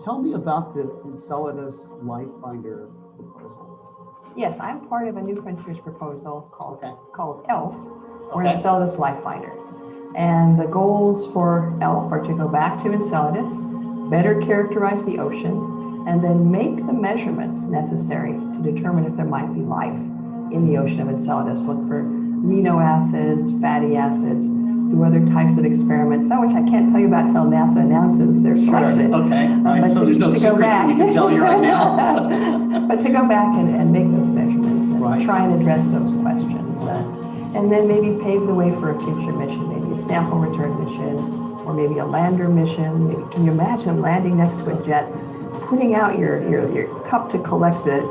Tell me about the Enceladus Life Finder proposal. Yes, I'm part of a New Frontiers proposal called ELF, or Enceladus Life Finder. And the goals for ELF are to go back to Enceladus, better characterize the ocean, and then make the measurements necessary to determine if there might be life in the ocean of Enceladus. Look for amino acids, fatty acids, do other types of experiments, some which I can't tell you about until NASA announces their project. Okay, right. So there's no secrets that we can tell you right now. So. But to go back and make those measurements and try and address those questions. And then maybe pave the way for a future mission, maybe a sample return mission, or maybe a lander mission. Maybe, can you imagine landing next to a jet, putting out your cup to collect the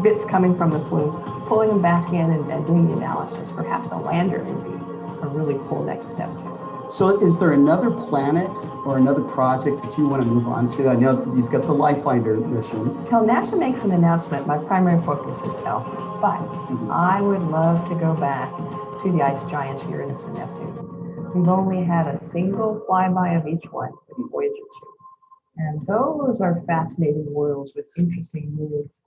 bits coming from the plume, pulling them back in and doing the analysis? Perhaps a lander would be a really cool next step too. So is there another planet or another project that you want to move on to? I know you've got the Life Finder mission. Till NASA makes an announcement, my primary focus is ELF, but I would love to go back to the ice giants Uranus and Neptune. We've only had a single flyby of each one with Voyager 2. And those are fascinating worlds with interesting moons.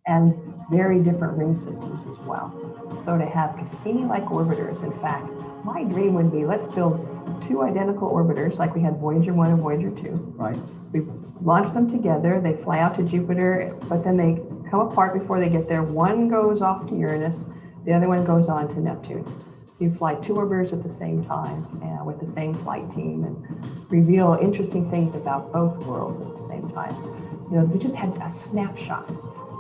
and very different ring systems as well. So to have Cassini-like orbiters, in fact, my dream would be, let's build 2 identical orbiters like we had Voyager 1 and Voyager 2. Right. We launch them together, they fly out to Jupiter, but then they come apart before they get there. One goes off to Uranus, the other one goes on to Neptune. So you fly 2 orbiters at the same time with the same flight team and reveal interesting things about both worlds at the same time. You know, we just had a snapshot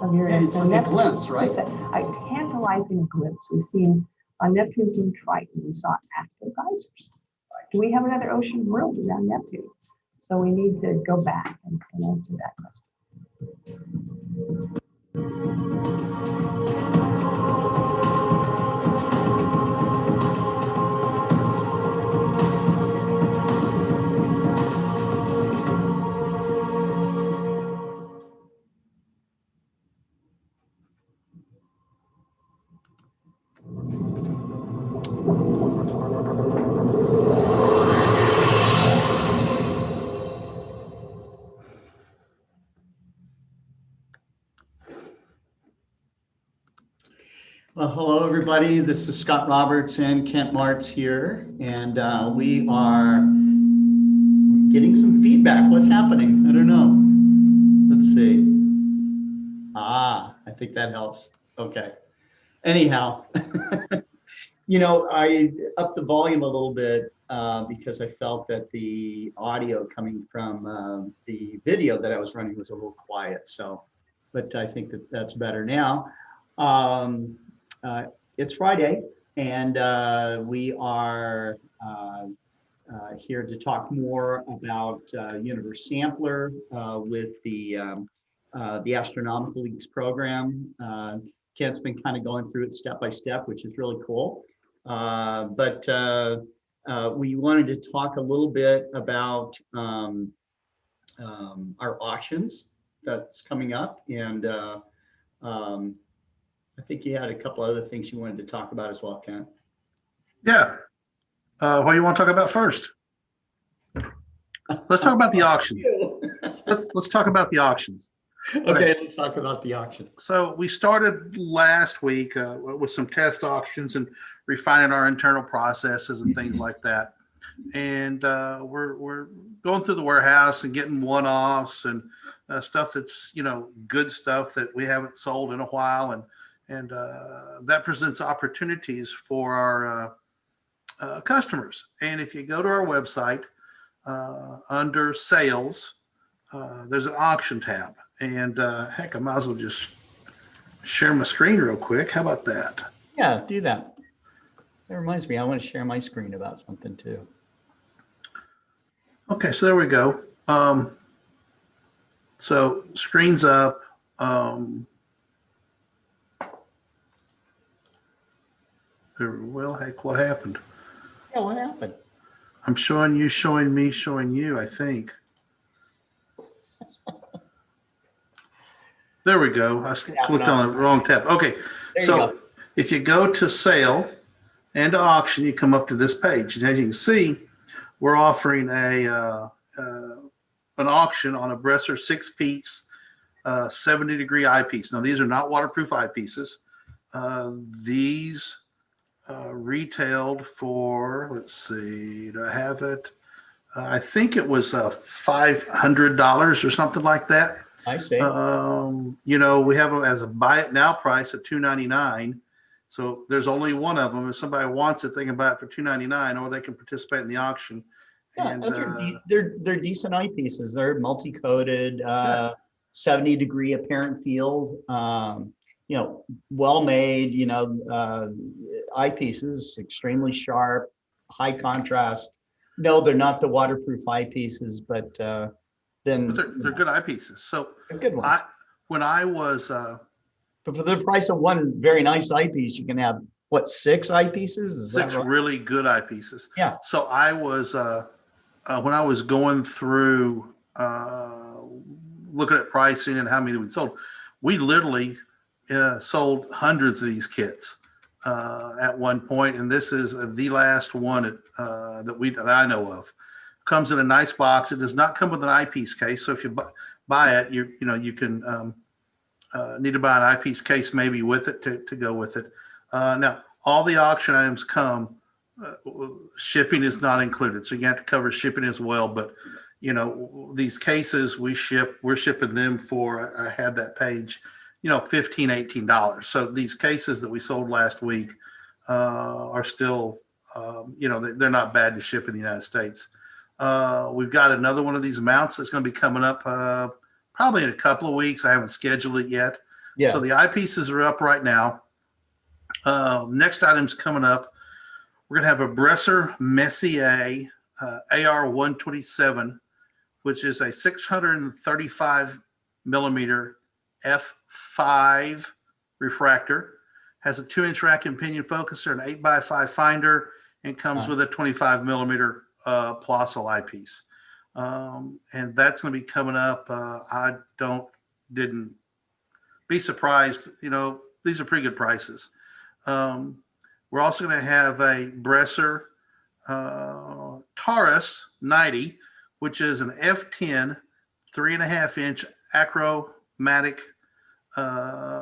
of Uranus and and like a Neptune. glimpse, right? Just a tantalizing glimpse. We've seen on Neptune's moon Triton, we saw active geysers. Do we have another ocean world around Neptune? So we need to go back and answer that question. Well, hello, everybody. This is Scott Roberts and Kent Marts here, and we are getting some feedback. What's happening? I don't know. Let's see. I think that helps. Okay. Anyhow, you know, I upped the volume a little bit because I felt that the audio coming from the video that I was running was a little quiet. So, but I think that that's better now. It's Friday, and we are here to talk more about Universe Sampler with the Astronomical Leagues program. Kent's been kind of going through it step by step, which is really cool. But we wanted to talk a little bit about our auctions that's coming up, and I think you had a couple other things you wanted to talk about as well, Ken. Yeah. What do you want to talk about first? Let's talk about the auctions. Let's talk about the auctions. Okay, let's talk about the auction. So we started last week with some test auctions and refining our internal processes and things like that. And we're going through the warehouse and getting one-offs and stuff that's, you know, good stuff that we haven't sold in a while, and that presents opportunities for our customers. And if you go to our website, under sales, there's an auction tab. And heck, I might as well just share my screen real quick. How about that? Yeah, do that. That reminds me, I want to share my screen about something too. Okay, so there we go. So screen's up. Well, heck, what happened? Yeah, what happened? I'm showing you, showing me, showing you, I think. There we go. I clicked on the wrong tab. Okay, so if you go to sale and to auction, you come up to this page. And as you can see, we're offering an auction on a Bresser 6-piece 70-degree eyepiece. Now, these are not waterproof eyepieces. These retailed for, let's see, do I have it? I think it was $500 or something like that. I see. You know, we have them as a buy it now price of $299. So there's only one of them. If somebody wants it, they can buy it for $299, or they can participate in the auction. Yeah, and they're decent eyepieces. They're multi-coated, 70-degree apparent field. You know, well made. You know, eyepieces, extremely sharp, high contrast. No, they're not the waterproof eyepieces, but then they're good eyepieces. So they're good ones. When I was, but for the price of one very nice eyepiece, you can have what, 6 eyepieces? Is 6 that right? really good eyepieces. Yeah. So I was when I was going through looking at pricing and how many we sold, we literally sold hundreds of these kits at one point, and this is the last one that I know of. Comes in a nice box. It does not come with an eyepiece case, so if you buy it, you can need to buy an eyepiece case maybe with it to go with it. Now, all the auction items come, shipping is not included. So you have to cover shipping as well. But, these cases we're shipping them for, I had that page, $15, $18. So these cases that we sold last week are still, they're not bad to ship in the United States. We've got another one of these mounts that's going to be coming up probably in a couple of weeks. I haven't scheduled it yet. Yeah. So the eyepieces are up right now. Next item's coming up. We're going to have a Bresser Messier AR-127, which is a 635 millimeter f5 refractor, has a 2-inch rack and pinion focuser, an 8x5 finder, and comes with a 25 millimeter Plossl eyepiece. And that's going to be coming up. Didn't be surprised. These are pretty good prices. We're also going to have a Bresser Taurus 90, which is an F10 3.5-inch achromatic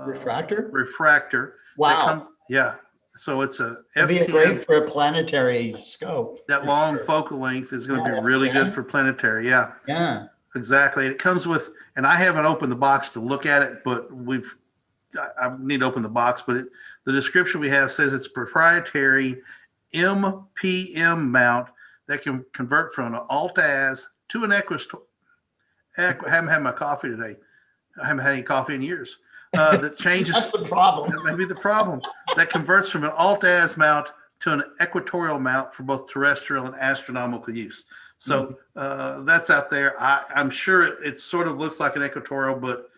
refractor. Wow. Yeah. So it's a It'd F10. be great for a planetary scope. That long focal length is going to be really good for planetary. Yeah. Yeah. Exactly. It comes with, and I haven't opened the box to look at it, but I need to open the box, but the description we have says it's proprietary MPM mount that can convert from an alt-az to an Equistor. I haven't had my coffee today. I haven't had any coffee in years. That changes. That's the problem. That may be the problem. That converts from an alt-az mount to an equatorial mount for both terrestrial and astronomical use. So that's out there. I'm sure it sort of looks like an equatorial, but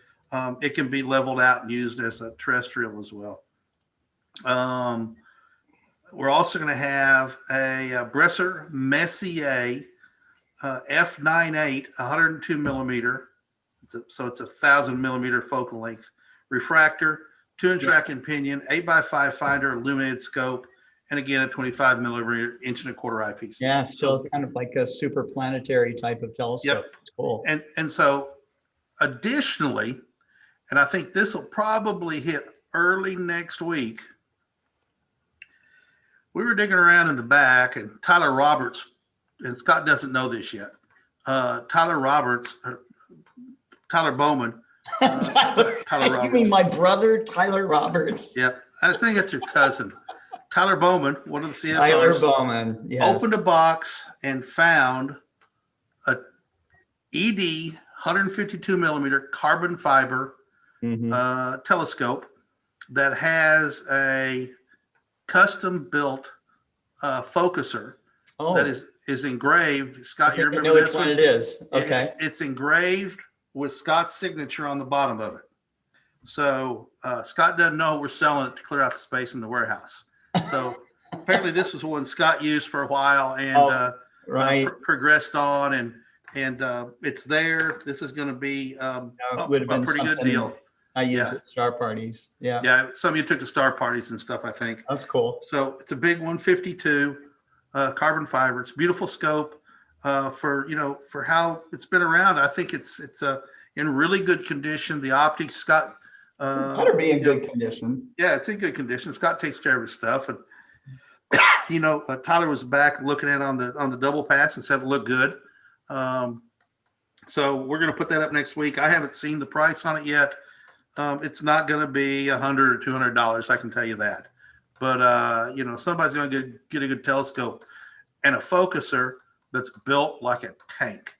it can be leveled out and used as a terrestrial as well. We're also going to have a Bresser Messier F98 102 millimeter. So it's a 1,000 millimeter focal length refractor, 2-inch rack and pinion, 8x5 finder, illuminated scope, and again a 25 millimeter 1.25-inch eyepiece. Yeah, so kind of like a super planetary type of telescope. Yep. It's cool. And so additionally, and I think this will probably hit early next week, we were digging around in the back, and Tyler Roberts, and Scott doesn't know this yet, Tyler Bowman. Tyler You mean my brother, Tyler Roberts? Yep. I think it's your cousin. Tyler Bowman, one of the CSRs. Tyler Bowman, yes. Opened a box and found a ED 152 millimeter carbon fiber telescope that has a custom built focuser that is engraved. Scott, you remember this one? Which one it is. Okay. It's engraved with Scott's signature on the bottom of it. So Scott doesn't know we're selling it to clear out the space in the warehouse. So apparently this was one Scott used for a while and progressed on, and it's there. This is going to be a pretty good deal. I use it at star parties. Yeah. Yeah. Some of you took to star parties and stuff, I think. That's cool. So it's a big 152 carbon fiber. It's a beautiful scope for how it's been around. I think it's in really good condition. The optics, Scott. Better be in good condition. Yeah, it's in good condition. Scott takes care of his stuff, and Tyler was back looking at it on the double pass and said it looked good. So we're going to put that up next week. I haven't seen the price on it yet. It's not going to be $100 or $200. I can tell you that. But somebody's going to get a good telescope and a focuser that's built like a tank.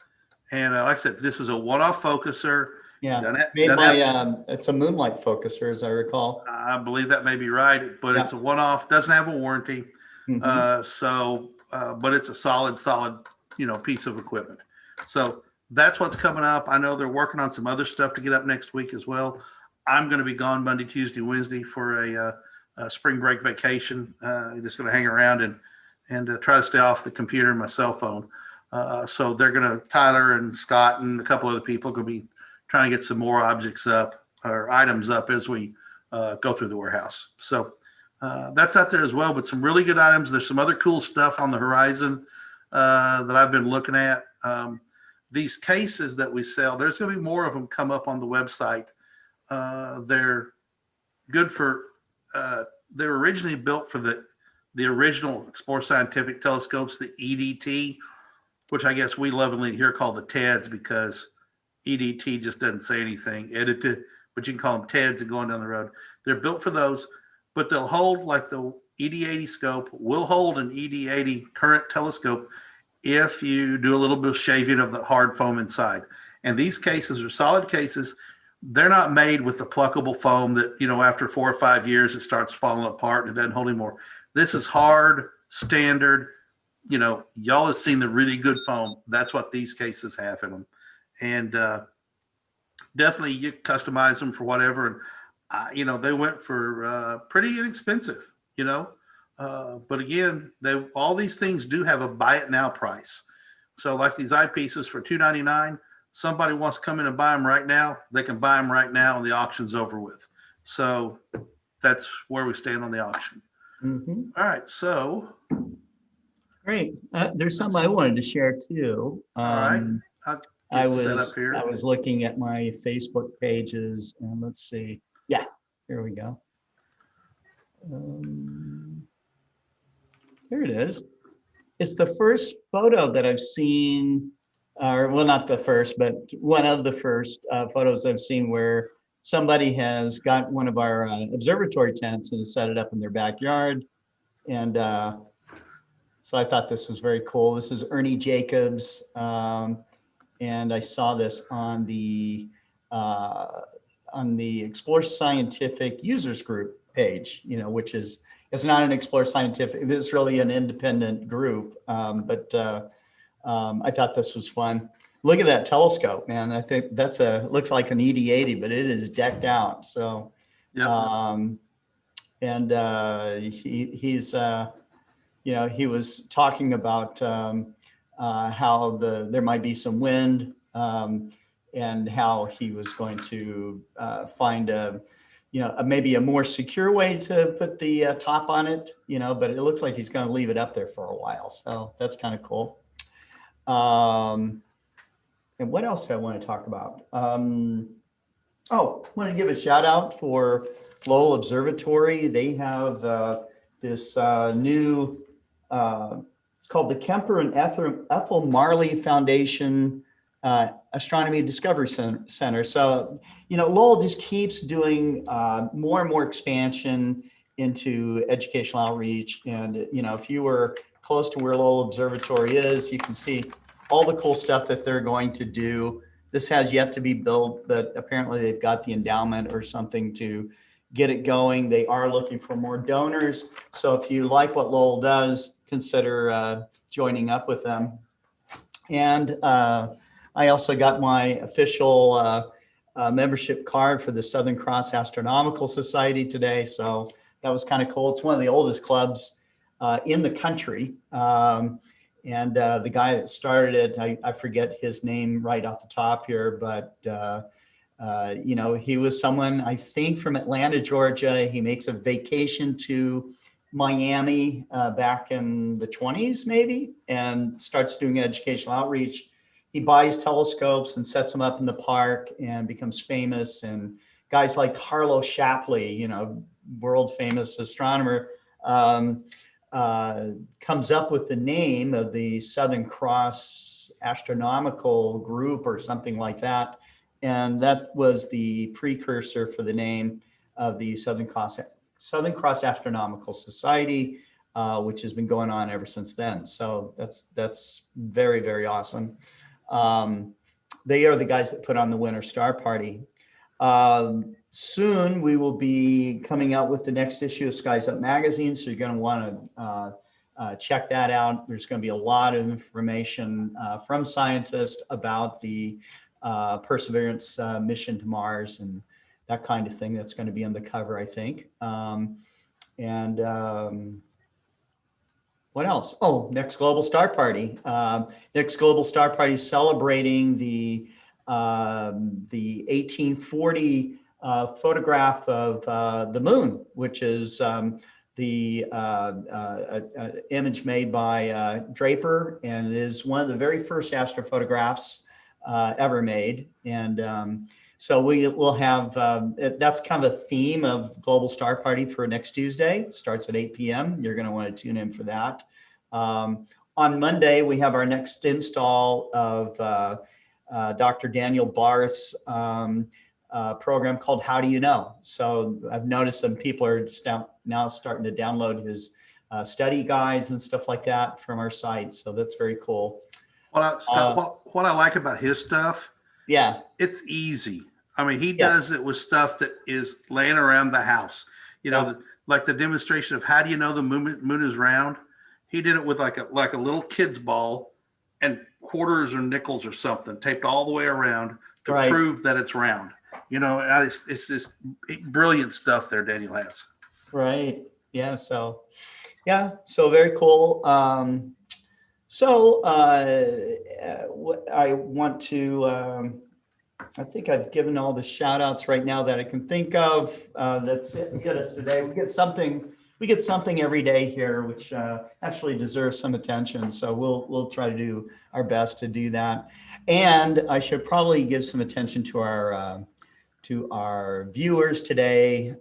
And like I said, this is a one-off focuser. Yeah, it's a moonlight focuser, as I recall. I believe that may be right, but it's a one-off. Doesn't have a warranty. But it's a solid, piece of equipment. So that's what's coming up. I know they're working on some other stuff to get up next week as well. I'm going to be gone Monday, Tuesday, Wednesday for a spring break vacation. Just going to hang around and try to stay off the computer and my cell phone. So they're going to, Tyler and Scott and a couple other people are going to be trying to get some more objects up or items up as we go through the warehouse. So that's out there as well, but some really good items. There's some other cool stuff on the horizon that I've been looking at. These cases that we sell, there's going to be more of them come up on the website. They're good for, they were originally built for the original Explore Scientific telescopes, the EDT, which I guess we lovingly here call the TEDs because EDT just doesn't say anything, edited, but you can call them TEDs and going down the road. They're built for those, but they'll hold like the ED80 scope will hold an ED80 current telescope if you do a little bit of shaving of the hard foam inside. And these cases are solid cases. They're not made with the pluckable foam that, after 4 or 5 years, it starts falling apart and it doesn't hold anymore. This is hard, standard. Y'all have seen the really good foam. That's what these cases have in them. And definitely you customize them for whatever. And, they went for pretty inexpensive, but again, all these things do have a buy it now price. So like these eyepieces for $2.99, somebody wants to come in and buy them right now, they can buy them right now and the auction's over with. So that's where we stand on the auction. Mm-hmm. All right, so. Great. There's something I wanted to share too. All right. I was looking at my Facebook pages and let's see. Yeah, here we go. Here it is. It's the first photo that I've seen, or well, not the first, but one of the first photos I've seen where somebody has got one of our observatory tents and has set it up in their backyard. And so I thought this was very cool. This is Ernie Jacobs. And I saw this on the Explore Scientific users group page, which is, it's not an Explore Scientific, this is really an independent group. But I thought this was fun. Look at that telescope, man. I think looks like an ED80, but it is decked out. So, yep. He's, he was talking about how there might be some wind and how he was going to find maybe a more secure way to put the top on it, but it looks like he's going to leave it up there for a while. So that's kind of cool. And what else do I want to talk about? I want to give a shout out for Lowell Observatory. They have this new, it's called the Kemper and Ethel Marley Foundation Astronomy Discovery Center. So, Lowell just keeps doing more and more expansion into educational outreach. And, if you were close to where Lowell Observatory is, you can see all the cool stuff that they're going to do. This has yet to be built, but apparently they've got the endowment or something to get it going. They are looking for more donors. So if you like what Lowell does, consider joining up with them. And I also got my official membership card for the Southern Cross Astronomical Society today. So that was kind of cool. It's one of the oldest clubs in the country. And the guy that started it, I forget his name right off the top here, but he was someone, I think, from Atlanta, Georgia. He makes a vacation to Miami back in the 20s, maybe, and starts doing educational outreach. He buys telescopes and sets them up in the park and becomes famous. And guys like Harlow Shapley, world famous astronomer, comes up with the name of the Southern Cross Astronomical Group or something like that. And that was the precursor for the name of the Southern Cross Astronomical Society, which has been going on ever since then. So that's very, very awesome. They are the guys that put on the Winter Star Party. Soon we will be coming out with the next issue of Skies Up magazine, so you're going to want to check that out. There's going to be a lot of information from scientists about the Perseverance mission to Mars and that kind of thing. That's going to be on the cover, I think. What else? Oh, Next Global Star Party. Next Global Star Party celebrating the 1840 photograph of the moon, which is the image made by Draper, and it is one of the very first astrophotographs ever made. And So we will have, that's kind of a theme of Global Star Party for next Tuesday. It starts at 8 p.m. You're going to want to tune in for that. On Monday, we have our next install of Dr. Daniel Barth's program called How Do You Know? So I've noticed some people are now starting to download his study guides and stuff like that from our site. So that's very cool. Well, Scott, what I like about his stuff, yeah, it's easy. I mean, he does it with stuff that is laying around the house. You know, like the demonstration of how do you know the moon is round? He did it with like a little kid's ball and quarters or nickels or something taped all the way around to prove that it's round. You know, it's just brilliant stuff there Daniel has. Right. Yeah. So very cool. I want to, I think I've given all the shout outs right now that I can think of. That's it. Get us today. We get something every day here, which actually deserves some attention. So we'll try to do our best to do that. And I should probably give some attention to our viewers today.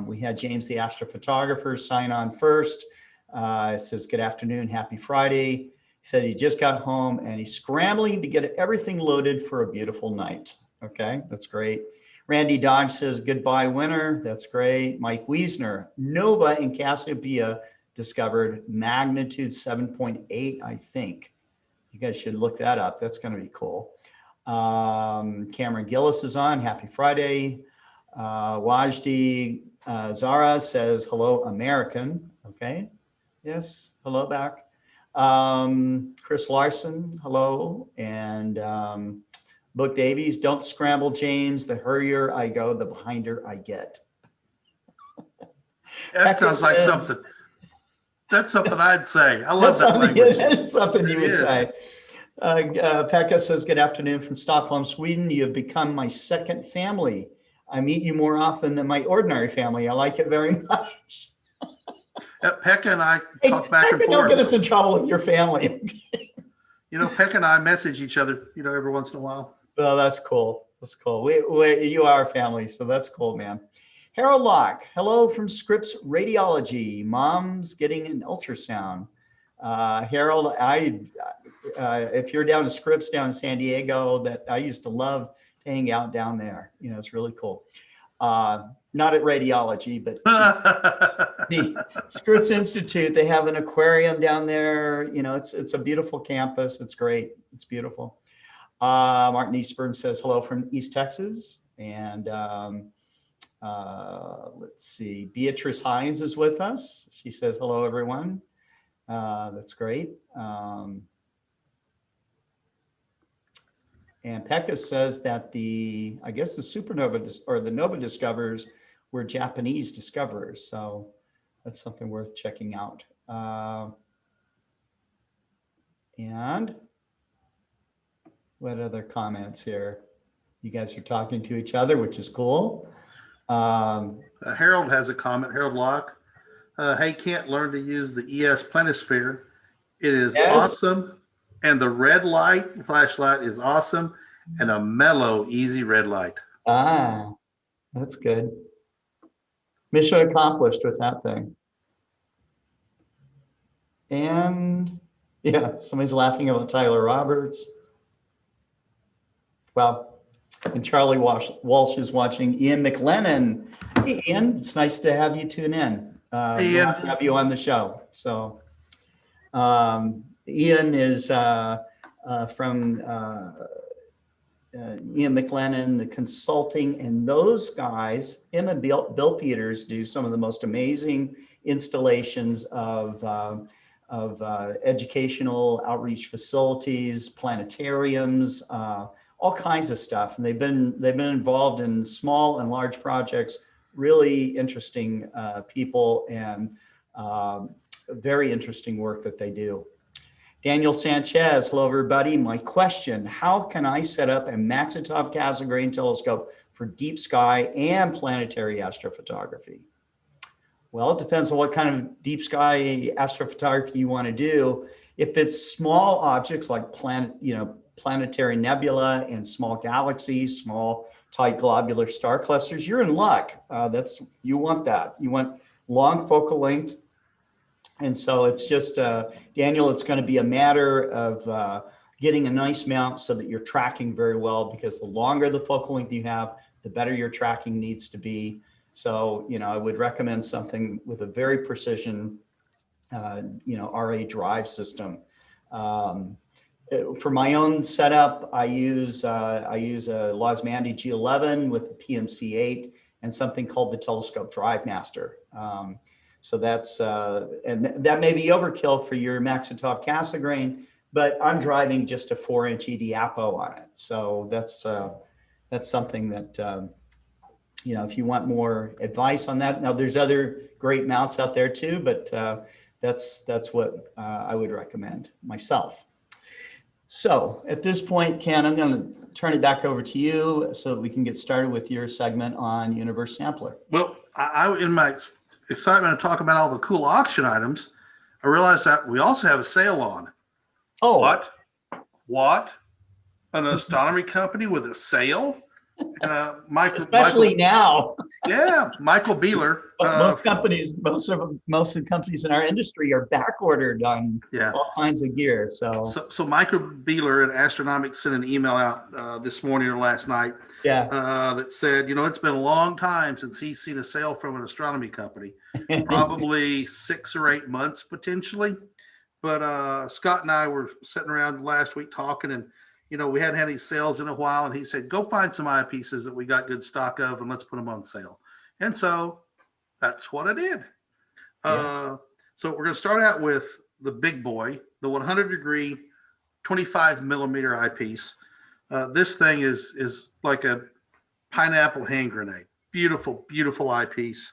We had James the astrophotographer sign on first. It says, good afternoon, happy Friday. He said he just got home and he's scrambling to get everything loaded for a beautiful night. Okay, that's great. Randy Dodge says, goodbye, winter. That's great. Mike Wiesner, Nova in Cassiopeia discovered magnitude 7.8, I think. You guys should look that up. That's going to be cool. Cameron Gillis is on. Happy Friday. Wajdi Zara says, hello, American. Okay. Yes. Hello back. Chris Larson, hello. And Book Davies, don't scramble, James. The hurrier I go, the behinder I get. That sounds like something. That's something I'd say. I love that language. That's something you would say. Pekka says, good afternoon from Stockholm, Sweden. You have become my second family. I meet you more often than my ordinary family. I like it very much. Pekka and I talk back and forth. Don't get us in trouble with your family. You know, Pekka and I message each other, you know, every once in a while. Well, that's cool. That's cool. You are family, so that's cool, man. Harold Locke, hello from Scripps Radiology. Mom's getting an ultrasound. Harold, if you're down to Scripps down in San Diego, that I used to love to hang out down there. You know, it's really cool. Not at radiology, but the Scripps Institute, they have an aquarium down there. You know, it's a beautiful campus. It's great. It's beautiful. Martin Eastburn says hello from East Texas. And let's see, Beatrice Hines is with us. She says hello, everyone. That's great. And Pekka says that I guess the supernova or the nova discoverers were Japanese discoverers. So that's something worth checking out. And what other comments here? You guys are talking to each other, which is cool. Harold has a comment. Harold Locke. Hey, can't learn to use the ES Planisphere. It is awesome. And the red light flashlight is awesome. And a mellow, easy red light. Ah, that's good. Mission accomplished with that thing. And yeah, somebody's laughing about Tyler Roberts. Well, and Charlie Walsh is watching. Ian McLennan. Hey, Ian, it's nice to have you tune in. Hey, Ian. To have you on the show. So Ian is from Ian McLennan, the consulting, and those guys, him and Bill Peters, do some of the most amazing installations of educational outreach facilities, planetariums, all kinds of stuff. And they've been involved in small and large projects, really interesting people, and very interesting work that they do. Daniel Sanchez, hello everybody. My question, how can I set up a Maxitov Cassegrain telescope for deep sky and planetary astrophotography? Well, it depends on what kind of deep sky astrophotography you want to do. If it's small objects like planetary nebula and small galaxies, small tight globular star clusters, you're in luck. You want that. You want long focal length. And so it's just, Daniel, it's going to be a matter of getting a nice mount so that you're tracking very well, because the longer the focal length you have, the better your tracking needs to be. So, I would recommend something with a very precision, RA drive system. For my own setup, I use a Losmandy G11 with a PMC8 and something called the Telescope Drive Master. So that's, and that may be overkill for your Maxitov Cassegrain, but I'm driving just a 4-inch ED-APO on it. So that's something that, if you want more advice on that. Now there's other great mounts out there too, but that's what I would recommend myself. So at this point, Ken, I'm going to turn it back over to you so that we can get started with your segment on Universe Sampler. Well, I in my excitement to talk about all the cool auction items, I realized that we also have a sale on. Oh, What? An astronomy company with a sale? And especially now. Yeah, Michael Beeler. Most of the companies in our industry are back ordered on all kinds of gear. So Michael Beeler at Astronomical sent an email out this morning or last night. That said, it's been a long time since he's seen a sale from an astronomy company, probably 6 or 8 months potentially. But Scott and I were sitting around last week talking, and we hadn't had any sales in a while, and he said, go find some eyepieces that we got good stock of and let's put them on sale. And so that's what I did. So we're going to start out with the big boy, the 100-degree 25 millimeter eyepiece. This thing is like a pineapple hand grenade. Beautiful, beautiful eyepiece.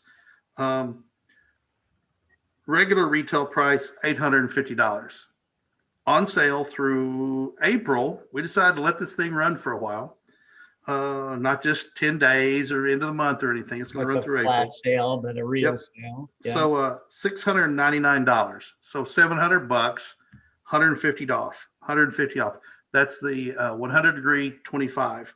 Regular retail price, $850. On sale through April. We decided to let this thing run for a while, not just 10 days or into the month or anything. It's going to run through April. Flash sale, but a real sale. Yeah. So $699. So $700, $150 off. $150 off. That's the 100-degree 25.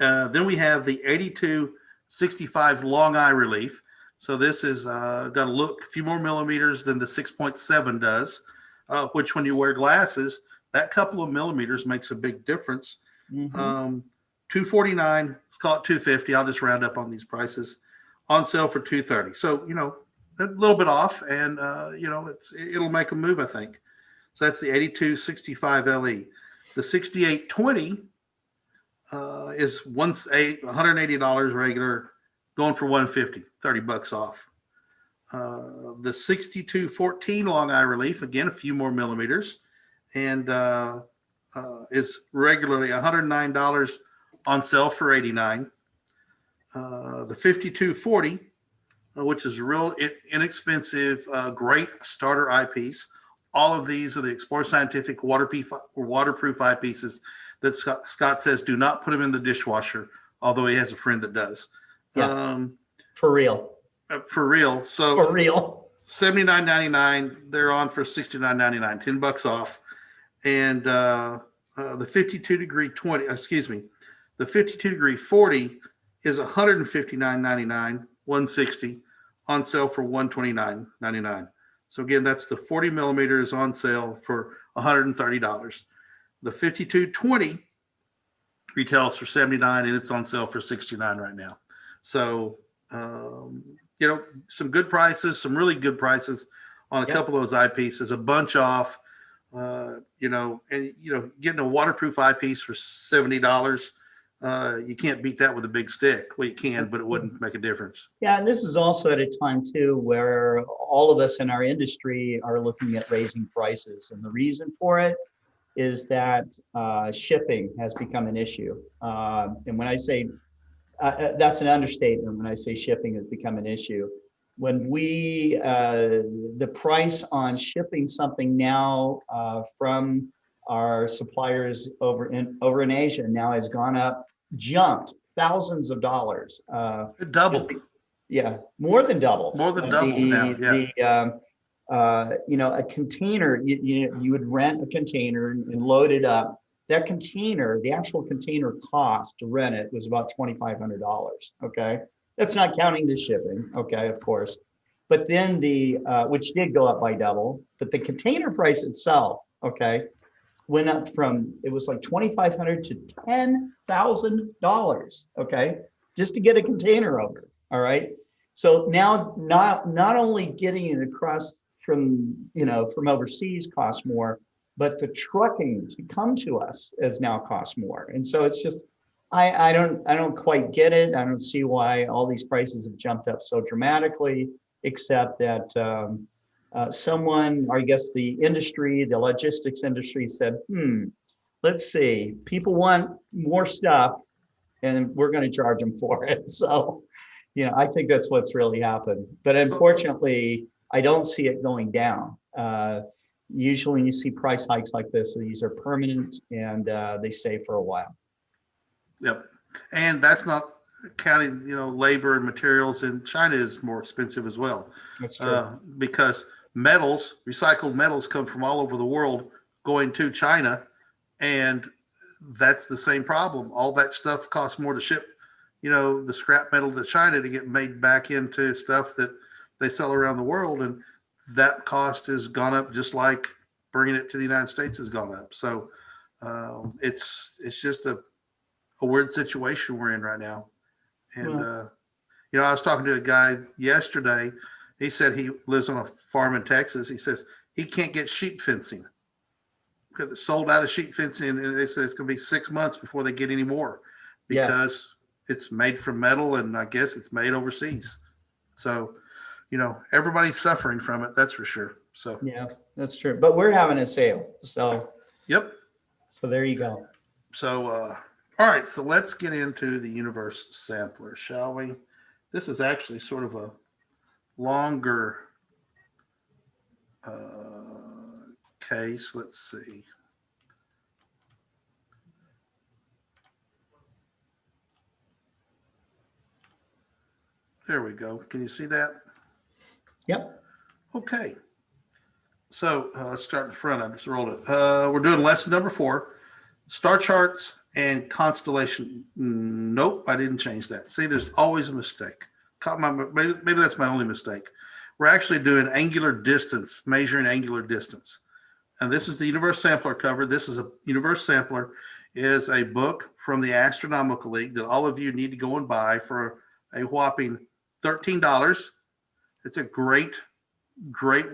Then we have the 8265 long eye relief. So this is got a few more millimeters than the 6.7 does. Which when you wear glasses, that couple of millimeters makes a big difference. $249, let's call it $250. I'll just round up on these prices. On sale for $230. So, a little bit off, and it'll make a move, I think. So that's the 8265 LE. The 6820 is $180 regular, going for $150, $30 off. The 6214 long eye relief, again, a few more millimeters, and is regularly $109, on sale for $89. The 5240, which is a real inexpensive, great starter eyepiece. All of these are the Explore Scientific waterproof eyepieces that Scott says do not put them in the dishwasher, although he has a friend that does. Yeah, for real. For real. So for real. $79.99. They're on for $69.99, $10 off. And the 52-degree 20, the 52-degree 40 is $159.99, $160, on sale for $129.99. So again, that's the 40 millimeters on sale for $130. The 5220 retails for $79, and it's on sale for $69 right now. So some good prices, some really good prices on a couple of those eyepieces, a bunch off, getting a waterproof eyepiece for $70. You can't beat that with a big stick. Well, you can, but it wouldn't make a difference. Yeah, and this is also at a time too where all of us in our industry are looking at raising prices, and the reason for it is that shipping has become an issue. And when I say that's an understatement when I say shipping has become an issue. When the price on shipping something now from our suppliers over in Asia now has gone up, jumped thousands of dollars. It doubled. Yeah, more than doubled. More than doubled now. Yeah. A container, you would rent a container and load it up that container, the actual container cost to rent it was about $2,500. Okay. That's not counting the shipping. Okay. Of course. But then which did go up by double, but the container price itself, okay, went up from, it was like $2,500 to $10,000. Okay. Just to get a container over. All right. So now not only getting it across from overseas costs more, but the trucking to come to us has now cost more. And so it's just, I don't quite get it. I don't see why all these prices have jumped up so dramatically, except that someone, or I guess the industry, the logistics industry said, let's see, people want more stuff and we're going to charge them for it. So, I think that's what's really happened. But unfortunately, I don't see it going down. Usually when you see price hikes like this, these are permanent and they stay for a while. Yep. And that's not counting, labor and materials in China is more expensive as well. That's true. Because recycled metals come from all over the world going to China. And that's the same problem. All that stuff costs more to ship, the scrap metal to China to get made back into stuff that they sell around the world. And that cost has gone up just like bringing it to the United States has gone up. So it's just a weird situation we're in right now. And, I was talking to a guy yesterday. He said he lives on a farm in Texas. He says he can't get sheep fencing because they're sold out of sheep fencing. And they said it's going to be 6 months before they get any more because it's made from metal and I guess it's made overseas. So, everybody's suffering from it. That's for sure. So, yeah, that's true. But we're having a sale. So, yep. So there you go. So, all right. So let's get into the universe sampler, shall we? This is actually sort of a longer case. Let's see. There we go. Can you see that? Yep. Okay. So let's start in the front. I just rolled it. We're doing lesson number 4, star charts and constellation. Nope, I didn't change that. See, there's always a mistake. Maybe that's my only mistake. We're actually doing angular distance, measuring angular distance. And this is the Universe Sampler cover. This is a Universe Sampler is a book from the Astronomical League that all of you need to go and buy for a whopping $13. It's a great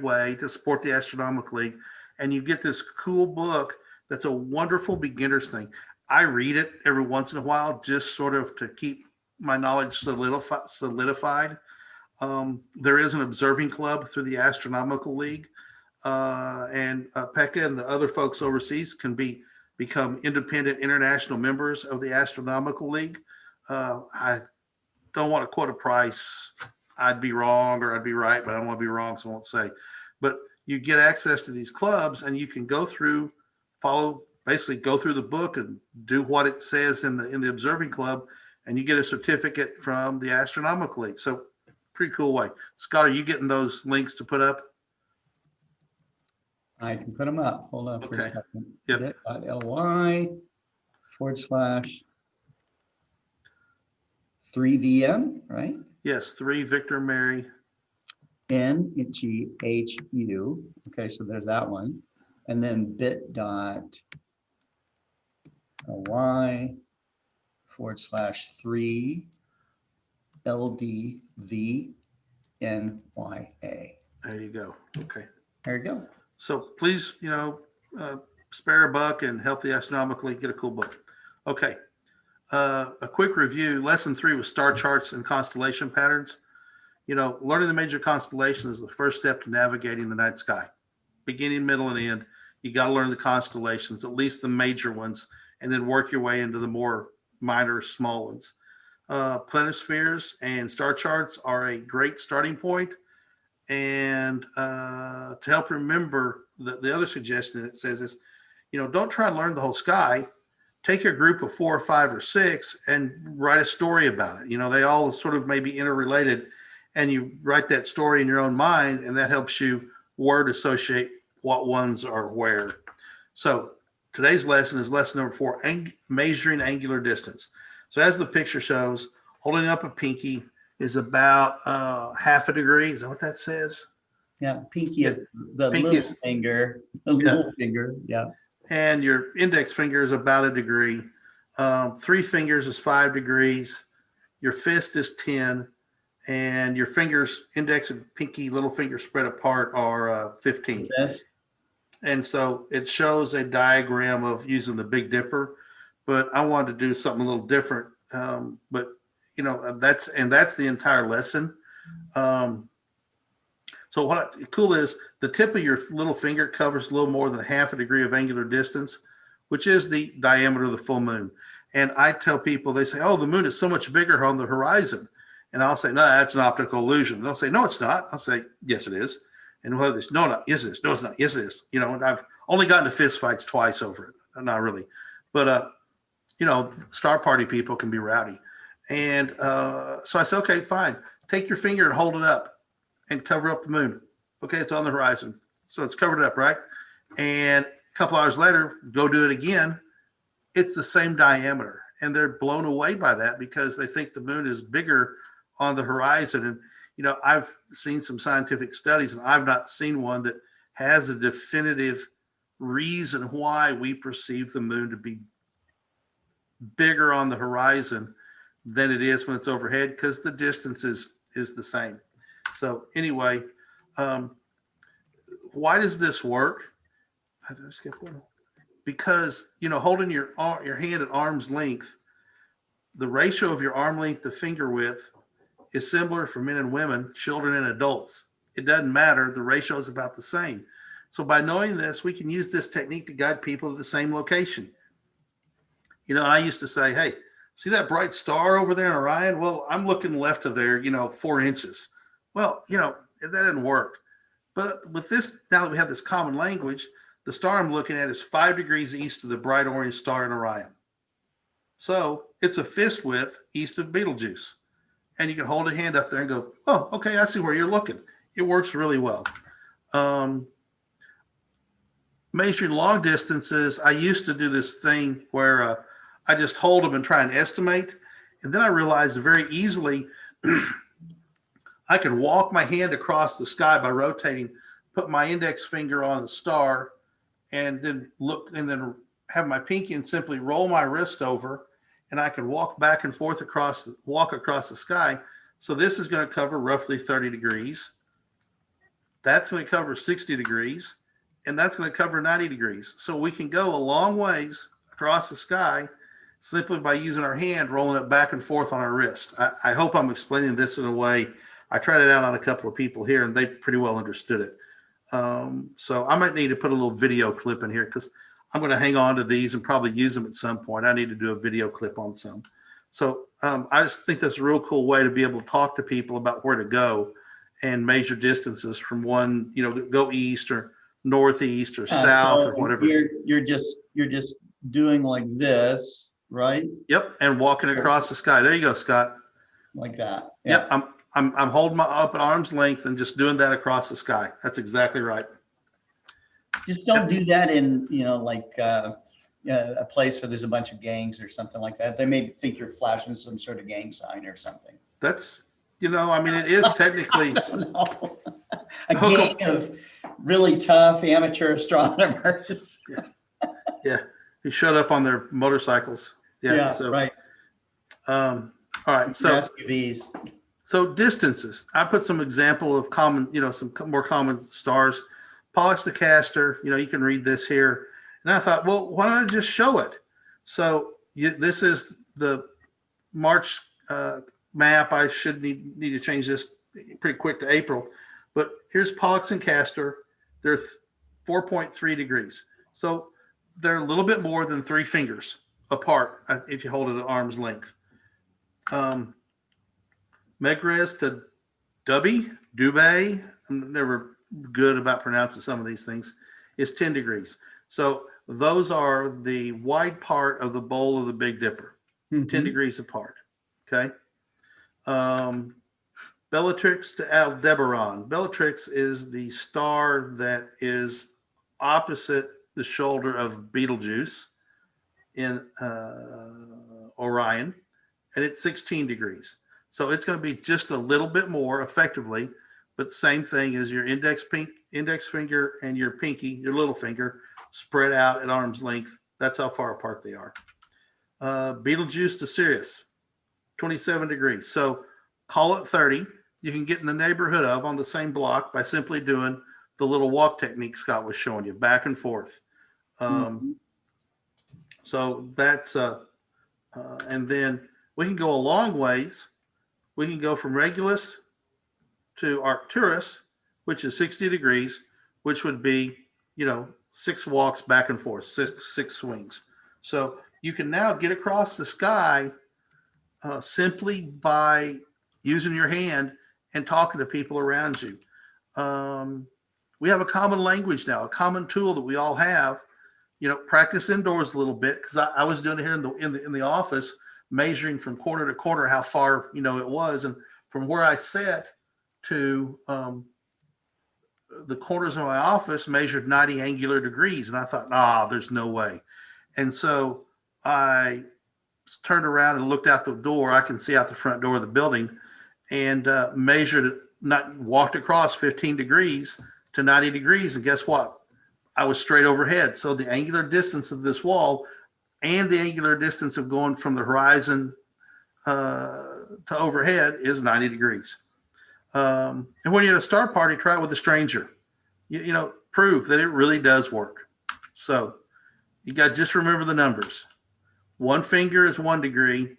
way to support the Astronomical League. And you get this cool book that's a wonderful beginner's thing. I read it every once in a while, just sort of to keep my knowledge solidified. There is an observing club through the Astronomical League. And Pekka and the other folks overseas can become independent international members of the Astronomical League. I don't want to quote a price. I'd be wrong or I'd be right, but I don't want to be wrong, so I won't say. But you get access to these clubs and you can go through the book and do what it says in the observing club, and you get a certificate from the Astronomical League. So pretty cool way. Scott, are you getting those links to put up? I can put them up. Hold on for a second. Yep. ly/3VM, right? Yes, 3 Victor Mary. NGHU. Okay, so there's that one. And then bit.ly/3 LDVNYA. There you go. Okay. There you go. So please, spare a buck and help the Astronomical League get a cool book. Okay. A quick review. Lesson 3 was star charts and constellation patterns. Learning the major constellations is the first step to navigating the night sky. Beginning, middle, and end. You got to learn the constellations, at least the major ones, and then work your way into the more minor, small ones. Planispheres and star charts are a great starting point. And to help remember, the other suggestion it says is, don't try and learn the whole sky. Take your group of 4 or 5 or 6 and write a story about it. They all sort of may be interrelated, and you write that story in your own mind, and that helps you word associate what ones are where. So today's lesson is lesson number 4, measuring angular distance. So as the picture shows, holding up a pinky is about half a degree. Is that what that says? Yeah, pinky is the Pinky little is- finger. The little finger. Yeah. And your index finger is about a degree. 3 fingers is 5 degrees. Your fist is 10. And your fingers, index and pinky, little finger spread apart are 15. Yes. And so it shows a diagram of using the Big Dipper, but I wanted to do something a little different. But you know, that's the entire lesson. So what cool is the tip of your little finger covers a little more than half a degree of angular distance, which is the diameter of the full moon. And I tell people, they say, oh, the moon is so much bigger on the horizon. And I'll say, no, that's an optical illusion. They'll say, no, it's not. I'll say, yes, it is. And whether this, no, no, yes, it is. No, it's not. Yes, it is. You know, and I've only gotten to fist fights twice over it. Not really. But, you know, star party people can be rowdy. And so I said, okay, fine. Take your finger and hold it up and cover up the moon. Okay, it's on the horizon. So it's covered up, right? And a couple hours later, go do it again. It's the same diameter. And they're blown away by that because they think the moon is bigger on the horizon. And, you know, I've seen some scientific studies, and I've not seen one that has a definitive reason why we perceive the moon to be bigger on the horizon than it is when it's overhead, because the distance is the same. So anyway, why does this work? How did I skip one? Because, you know, holding your hand at arm's length, the ratio of your arm length to finger width is similar for men and women, children and adults. It doesn't matter. The ratio is about the same. So by knowing this, we can use this technique to guide people to the same location. You know, I used to say, hey, see that bright star over there in Orion? Well, I'm looking left of there, you know, 4 inches. Well, you know, that didn't work. But with this, now that we have this common language, the star I'm looking at is 5 degrees east of the bright orange star in Orion. So it's a fist width east of Betelgeuse. And you can hold a hand up there and go, oh, okay, I see where you're looking. It works really well. Measuring long distances, I used to do this thing where I just hold them and try and estimate. And then I realized very easily I could walk my hand across the sky by rotating, put my index finger on the star, and then look, and then have my pinky and simply roll my wrist over, and I can walk back and forth across the sky. So this is going to cover roughly 30 degrees. That's going to cover 60 degrees, and that's going to cover 90 degrees. So we can go a long ways across the sky simply by using our hand, rolling it back and forth on our wrist. I hope I'm explaining this in a way. I tried it out on a couple of people here, and they pretty well understood it. So I might need to put a little video clip in here because I'm going to hang on to these and probably use them at some point. I need to do a video clip on some. So I just think that's a real cool way to be able to talk to people about where to go and measure distances from one, you know, go east or northeast or south or whatever. You're just doing like this, right? Yep, and walking across the sky. There you go, Scott. Like that. Yeah. Yep, I'm holding my up at arm's length and just doing that across the sky. That's exactly right. Just don't do that in, you know, like a place where there's a bunch of gangs or something like that. They may think you're flashing some sort of gang sign or something. That's, you know, I mean, it is technically a gang of really tough amateur astronomers. Yeah, who showed up on their motorcycles. Yeah, so, right. All right, so SUVs. So distances. I put some example of common, you know, some more common stars. Pollux the Castor, you know, you can read this here. And I thought, well, why don't I just show it? So this is the March map. I should need to change this pretty quick to April. But here's Pollux and Castor. They're 4.3 degrees. So they're a little bit more than 3 fingers apart if you hold it at arm's length. Megrez to Dubé, I'm never good about pronouncing some of these things, is 10 degrees. So those are the wide part of the bowl of the Big Dipper, 10 degrees apart. Okay. Bellatrix to Aldebaran. Bellatrix is the star that is opposite. the shoulder of Betelgeuse in Orion, and it's 16 degrees. So it's going to be just a little bit more effectively, but same thing as your index finger and your pinky, your little finger, spread out at arm's length. That's how far apart they are. Betelgeuse to Sirius, 27 degrees. So call it 30. You can get in the neighborhood of on the same block by simply doing the little walk technique Scott was showing you, back and forth. So that's, and then we can go a long ways. We can go from Regulus to Arcturus, which is 60 degrees, which would be, 6 walks back and forth, six swings. So you can now get across the sky simply by using your hand and talking to people around you. We have a common language now, a common tool that we all have. Practice indoors a little bit, because I was doing it here in the office, measuring from corner to corner how far it was, and from where I sat to the corners of my office measured 90 angular degrees, and I thought, there's no way. And so I turned around and looked out the door. I can see out the front door of the building, and walked across 15 degrees to 90 degrees, and guess what? I was straight overhead. So the angular distance of this wall and the angular distance of going from the horizon to overhead is 90 degrees. And when you're at a star party, try it with a stranger. Prove that it really does work. So you got to just remember the numbers. 1 finger is 1 degree,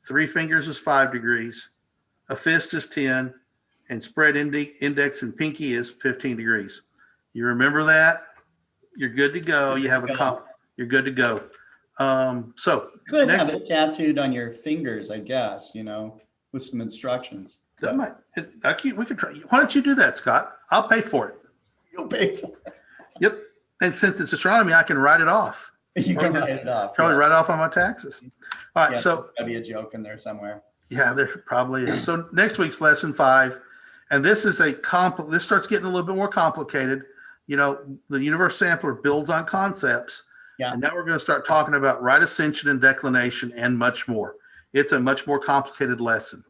3 fingers is 5 degrees, a fist is 10, and spread index and pinky is 15 degrees. You remember that? You're good to go. You have you're good to go. So could have it tattooed on your fingers, I guess, with some instructions. That might. We could try. Why don't you do that, Scott? I'll pay for it. You'll pay for it. Yep. And since it's astronomy, I can write it off. You can write it off. Probably write off on my taxes. All right. So there'll be a joke in there somewhere. Yeah, there probably is. So next week's lesson 5, and this is this starts getting a little bit more complicated. The universe sampler builds on concepts. Yeah. And now we're going to start talking about right ascension and declination and much more. It's a much more complicated lesson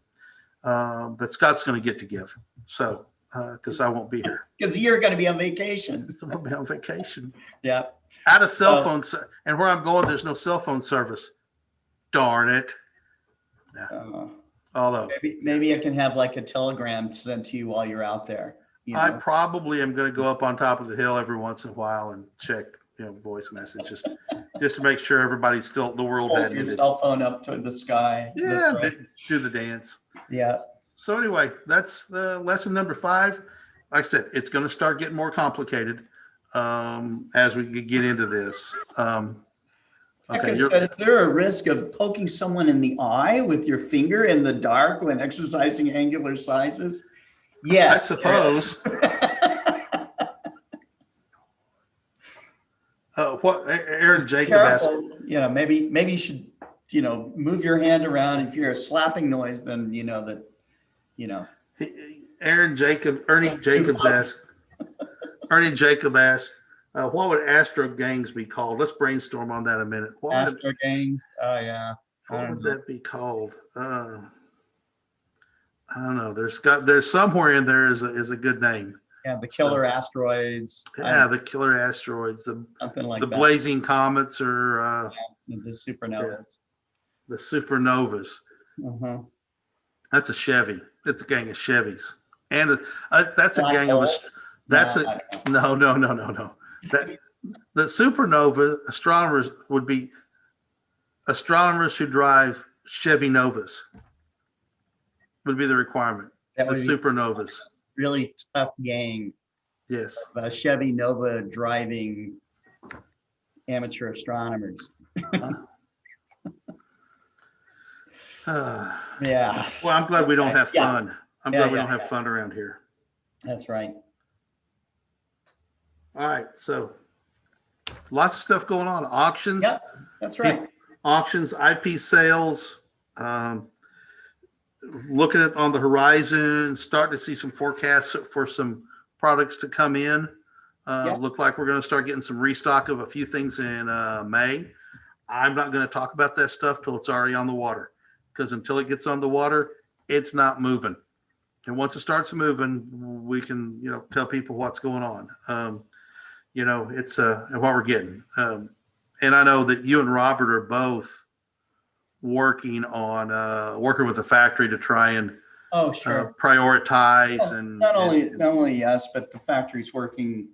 that Scott's going to get to give. So, because I won't be here. Because you're going to be on vacation. So I'll be on vacation. Yeah. Out of cell phone. And where I'm going, there's no cell phone service. Darn it. Yeah. Although. Maybe I can have like a telegram sent to you while you're out there. I probably am going to go up on top of the hill every once in a while and check, voice messages, just to make sure everybody's still the world. Hold your cell phone up to the sky. Yeah, do the dance. Yeah. So anyway, that's the lesson number 5. Like I said, it's going to start getting more complicated as we get into this. Like I said, is there a risk of poking someone in the eye with your finger in the dark when exercising angular sizes? Yes, I suppose. What Aaron Jacob asked. Maybe you should, move your hand around. If you're a slapping noise, then Ernie Jacob asked, what would astro gangs be called? Let's brainstorm on that a minute. Astro gangs? Oh yeah. What would that be called? I don't know. There's somewhere in there is a good name. Yeah, the killer asteroids. Yeah, the killer asteroids. Something like the that. blazing comets or the supernovas. Yeah, the supernovas. Uh-huh. That's a Chevy. It's a gang of Chevys, and that's a gang of. That's no. The supernova astronomers would be astronomers who drive Chevy Novas. Would be the requirement. That would the be supernovas. Really tough gang. Yes. Chevy Nova driving amateur astronomers. Yeah. Well, I'm glad we don't have fun. I'm glad we don't have fun around here. That's right. All right. So lots of stuff going on. Auctions. Yep, that's right. Auctions, eyepiece sales. Looking at on the horizon, starting to see some forecasts for some products to come in. Yeah. Look like we're going to start getting some restock of a few things in May. I'm not going to talk about that stuff till it's already on the water, because until it gets on the water, it's not moving. And once it starts moving, we can, tell people what's going on. It's and what we're getting. And I know that you and Robert are both working with the factory to try and Oh, sure. prioritize Well, and not only us, but the factory's working.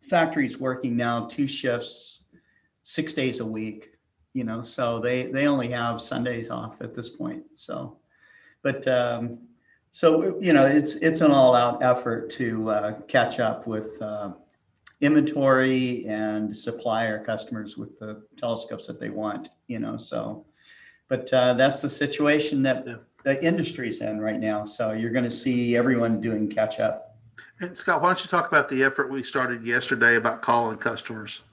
Factory's working now 2 shifts, 6 days a week. So they only have Sundays off at this point. So, but it's an all-out effort to catch up with inventory and supply our customers with the telescopes that they want. So, but that's the situation that the industry's in right now. So you're going to see everyone doing catch up. And Scott, why don't you talk about the effort we started yesterday about calling customers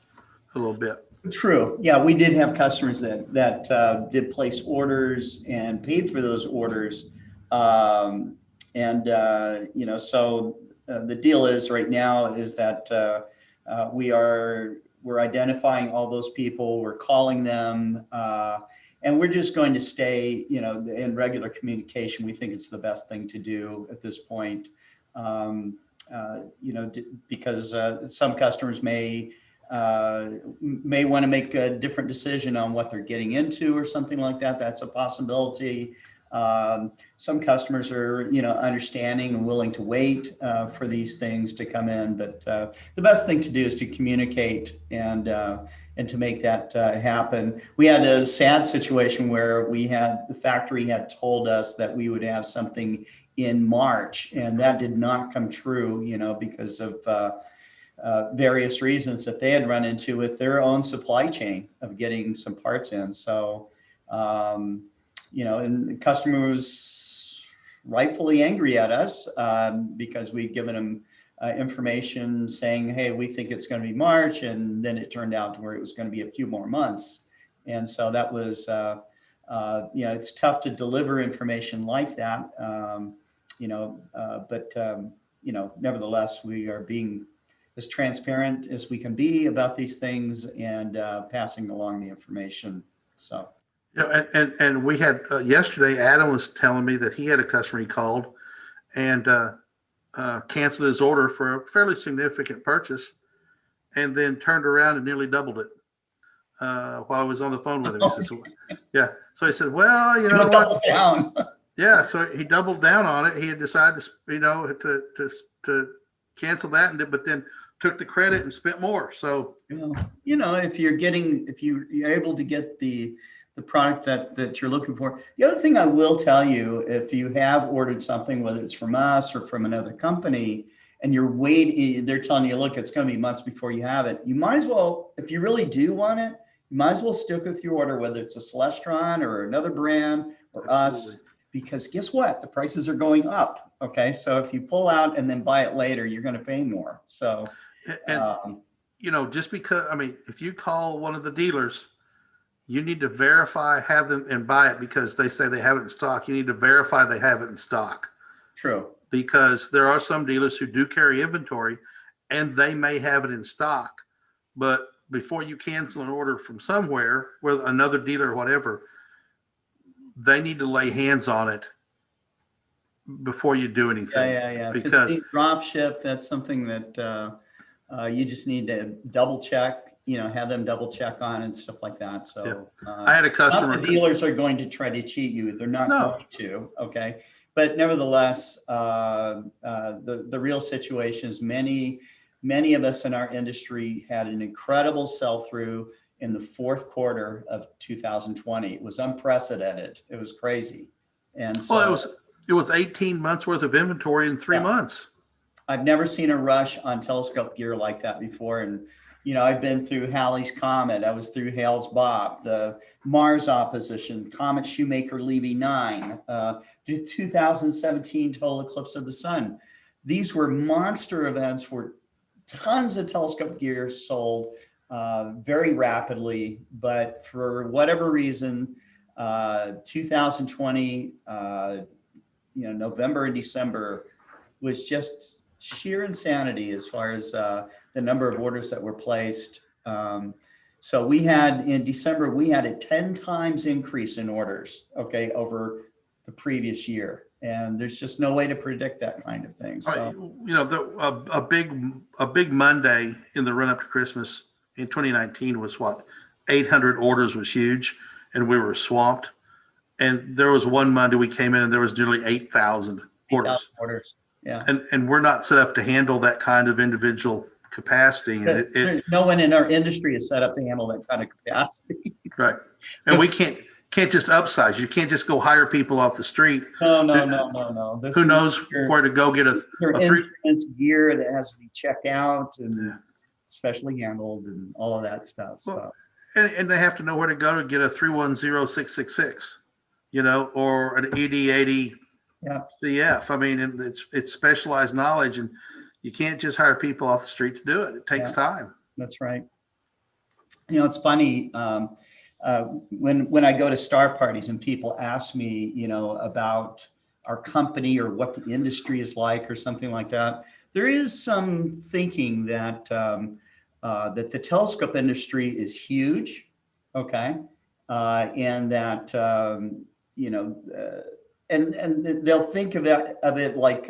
a little bit? True. Yeah, we did have customers that did place orders and paid for those orders. So the deal is right now is that we're identifying all those people, we're calling them, and we're just going to stay, in regular communication. We think it's the best thing to do at this point. Because some customers may want to make a different decision on what they're getting into or something like that. That's a possibility. Some customers are, understanding and willing to wait for these things to come in. But the best thing to do is to communicate and to make that happen. We had a sad situation where the factory had told us that we would have something in March, and that did not come true, because of various reasons that they had run into with their own supply chain of getting some parts in. So, and the customer was rightfully angry at us because we'd given them information saying, hey, we think it's going to be March. And then it turned out to where it was going to be a few more months. And so that was, it's tough to deliver information like that. Nevertheless, we are being as transparent as we can be about these things and passing along the information. So, and we had yesterday, Adam was telling me that he had a customer he called and canceled his order for a fairly significant purchase, and then turned around and nearly doubled it while I was on the phone with him. He said, yeah. So he said, well, you know what? Down. Yeah, so he doubled down on it. He had decided to cancel that, but then took the credit and spent more. So if you're able to get the product that you're looking for. The other thing I will tell you, if you have ordered something, whether it's from us or from another company, and you're waiting, they're telling you, look, it's going to be months before you have it. You might as well, if you really do want it, you might as well stick with your order, whether it's a Celestron or another brand or us. Because guess what? The prices are going up. Okay. So if you pull out and then buy it later, you're going to pay more. So, just because, if you call one of the dealers, you need to verify, have them and buy it because they say they have it in stock. You need to verify they have it in stock. True. Because there are some dealers who do carry inventory and they may have it in stock. But before you cancel an order from somewhere, with another dealer or whatever, they need to lay hands on it before you do anything. Yeah. Because if it's drop ship, that's something that you just need to double check, have them double check on and stuff like that. So I had a customer. The dealers are going to try to cheat you. They're not going to. Okay. But nevertheless, the real situation is many of us in our industry had an incredible sell-through in the fourth quarter of 2020. It was unprecedented. It was crazy. And so it was 18 months worth of inventory in 3 months. I've never seen a rush on telescope gear like that before. And, I've been through Halley's Comet. I was through Hale's Bob, the Mars opposition, Comet Shoemaker-Levy 9, the 2017 total eclipse of the sun. These were monster events where tons of telescope gear sold very rapidly, but for whatever reason, 2020, November and December was just sheer insanity as far as the number of orders that were placed. So we had in December, we had a 10 times increase in orders, okay, over the previous year. And there's just no way to predict that kind of thing. So, you know, a big Monday in the run up to Christmas in 2019 was what, 800 orders was huge, and we were swamped. And there was one Monday we came in and there was nearly 8,000 orders. Yeah. And we're not set up to handle that kind of individual capacity. And no one in our industry is set up to handle that kind of capacity. Right. And we can't just upsize. You can't just go hire people off the street. No. Who knows where to go get a instruments, gear that has to be checked out and specially handled and all of that stuff. Well, and they have to know where to go to get a 310666, you know, or an ED80 CF. I mean, it's specialized knowledge, and you can't just hire people off the street to do it. It takes time. That's right. You know, it's funny. When I go to star parties and people ask me, you know, about our company or what the industry is like or something like that, there is some thinking that that the telescope industry is huge, okay, and that you know, and they'll think of it like